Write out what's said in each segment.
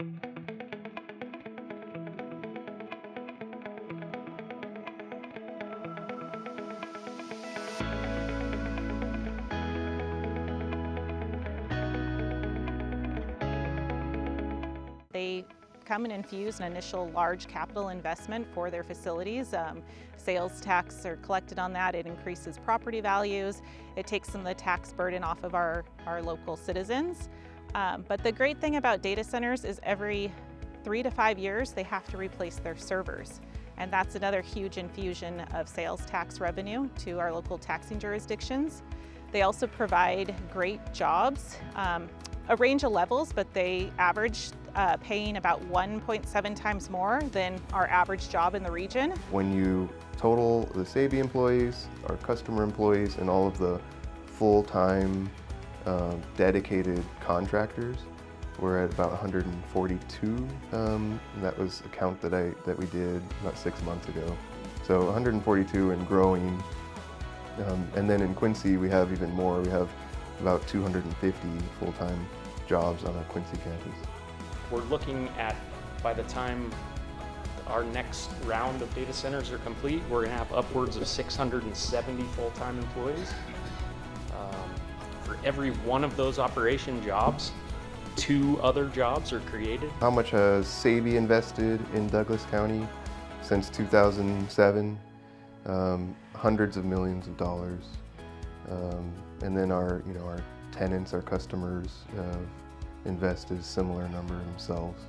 They come and infuse an initial large capital investment for their facilities. Sales tax are collected on that. It increases property values. It takes some of the tax burden off of our local citizens. But the great thing about data centers is every 3 to 5 years, they have to replace their servers. And that's another huge infusion of sales tax revenue to our local taxing jurisdictions. They also provide great jobs, a range of levels, but they average paying about 1.7 times more than our average job in the region. When you total the SABE employees, our customer employees, and all of the full-time dedicated contractors, we're at about 142. That was a count that we did about 6 months ago. So 142 and growing. And then in Quincy, we have even more. We have about 250 full-time jobs on our Quincy campus. We're looking at, by the time our next round of data centers are complete, we're going to have upwards of 670 full-time employees. For every one of those operation jobs, 2 other jobs are created. How much has SABE invested in Douglas County since 2007? Hundreds of millions of dollars. And then our tenants, our customers, invested a similar number themselves.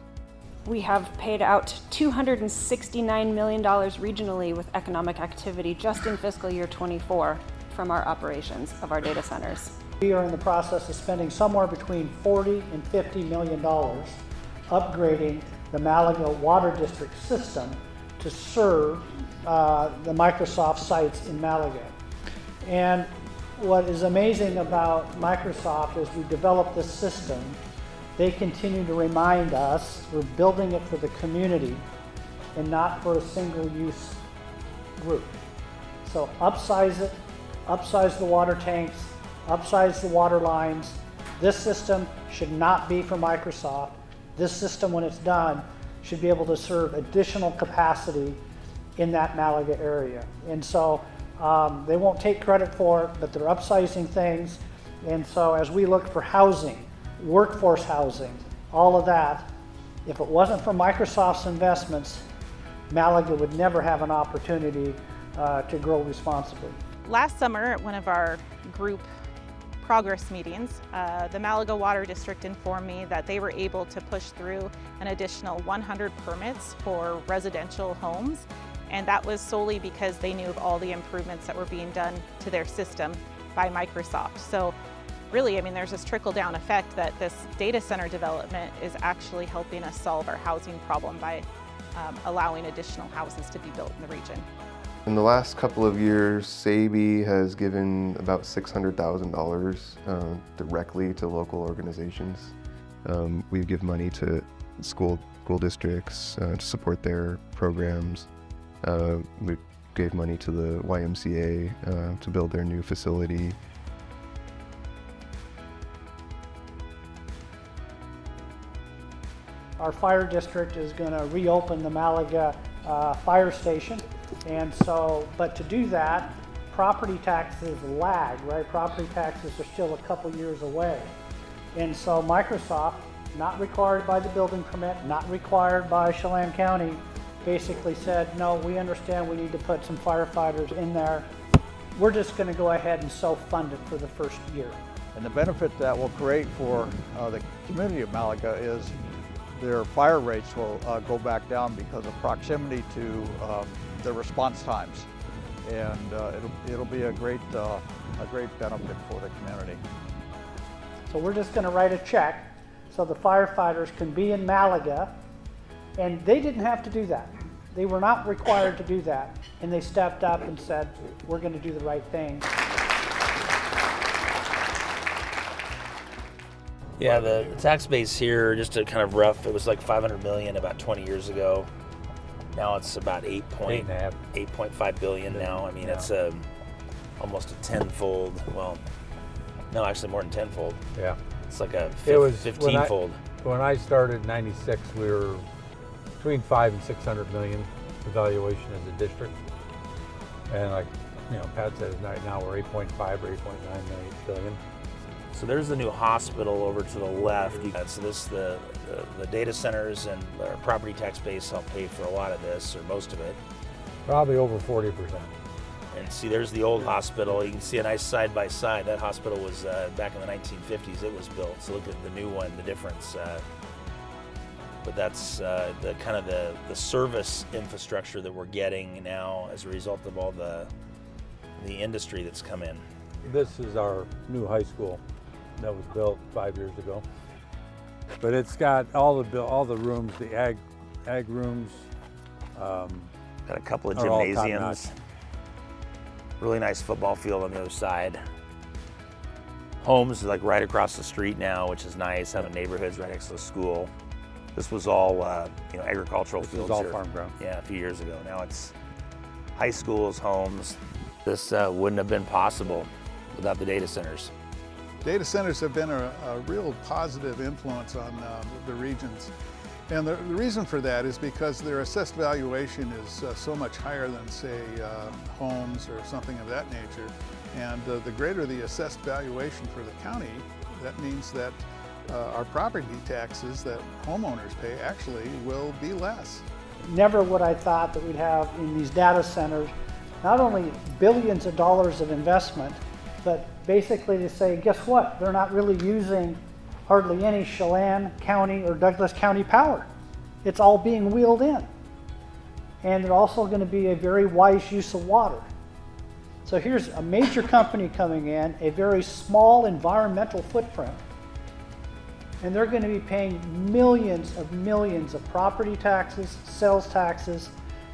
We have paid out $269 million regionally with economic activity just in fiscal year 24 from our operations of our data centers. We are in the process of spending somewhere between $40 and $50 million upgrading the Malaga Water District system to serve the Microsoft sites in Malaga. And what is amazing about Microsoft is we developed this system, they continue to remind us we're building it for the community and not for a single use group. So upsize it, upsize the water tanks, upsize the water lines. This system should not be for Microsoft. This system, when it's done, should be able to serve additional capacity in that Malaga area. And so they won't take credit for it, but they're upsizing things. And so as we look for housing, workforce housing, all of that, if it wasn't for Microsoft's investments, Malaga would never have an opportunity to grow responsibly. Last summer, at one of our group progress meetings, the Malaga Water District informed me that they were able to push through an additional 100 permits for residential homes. And that was solely because they knew of all the improvements that were being done to their system by Microsoft. So really, I mean, there's this trickle-down effect that this data center development is actually helping us solve our housing problem by allowing additional houses to be built in the region. In the last couple of years, SABE has given about $600,000 directly to local organizations. We give money to school districts to support their programs. We gave money to the YMCA to build their new facility. Our fire district is going to reopen the Malaga fire station. And so, but to do that, property taxes lag, right? Property taxes are still a couple years away. And so Microsoft, not required by the building permit, not required by Chelan County, basically said, no, we understand we need to put some firefighters in there. We're just going to go ahead and self-fund it for the first year. And the benefit that will create for the community of Malaga is their fire rates will go back down because of proximity to the response times. And it'll be a great benefit for the community. So we're just going to write a check so the firefighters can be in Malaga, and they didn't have to do that. They were not required to do that, and they stepped up and said, we're going to do the right thing. Yeah, the tax base here, just to kind of rough, it was like 500 million about 20 years ago. Now it's about 8.5 billion now. I mean, it's almost a tenfold. Well, no, actually more than tenfold. Yeah. It's like a 15-fold. When I started in '96, we were between 5 and 600 million evaluation as a district. And like, Pat says, right now we're 8.5 or 8.9 billion. So there's the new hospital over to the left. So this the data centers and our property tax base help pay for a lot of this, or most of it. Probably over 40%. And see, there's the old hospital. You can see a nice side by side. That hospital was back in the 1950s. It was built. So look at the new one, the difference. But that's the kind of the service infrastructure that we're getting now as a result of all the industry that's come in. This is our new high school that was built 5 years ago. But it's got all the rooms, the ag rooms. Got a couple of are all gymnasiums. top-notch. Really nice football field on the other side. Homes like right across the street now, which is nice. Having neighborhoods right next to the school. This was all agricultural This fields. is all here. farm ground. Yeah, a few years ago. Now it's high schools, homes. This wouldn't have been possible without the data centers. Data centers have been a real positive influence on the regions. And the reason for that is because their assessed valuation is so much higher than, say, homes or something of that nature. And the greater the assessed valuation for the county, that means that our property taxes that homeowners pay actually will be less. Never would I thought that we'd have in these data centers not only billions of dollars of investment, but basically to say, guess what? They're not really using hardly any Chelan County or Douglas County power. It's all being wheeled in. And they're also going to be a very wise use of water. So here's a major company coming in, a very small environmental footprint, and they're going to be paying millions of property taxes, sales taxes.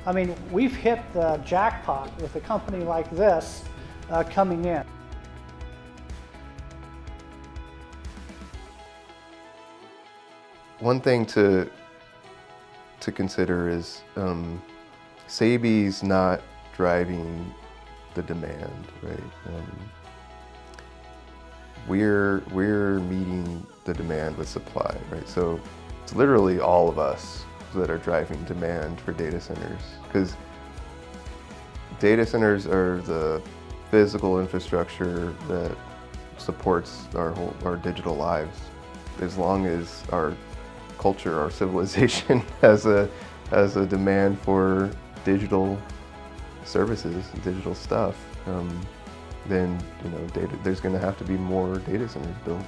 I mean, we've hit the jackpot with a company like this coming in. One thing to consider is SABI's not driving the demand, right? We're meeting the demand with supply, right? So it's literally all of us that are driving demand for data centers, because data centers are the physical infrastructure that supports our digital lives. As long as our culture, our civilization has a demand for digital services, digital stuff, then there's going to have to be more data centers built.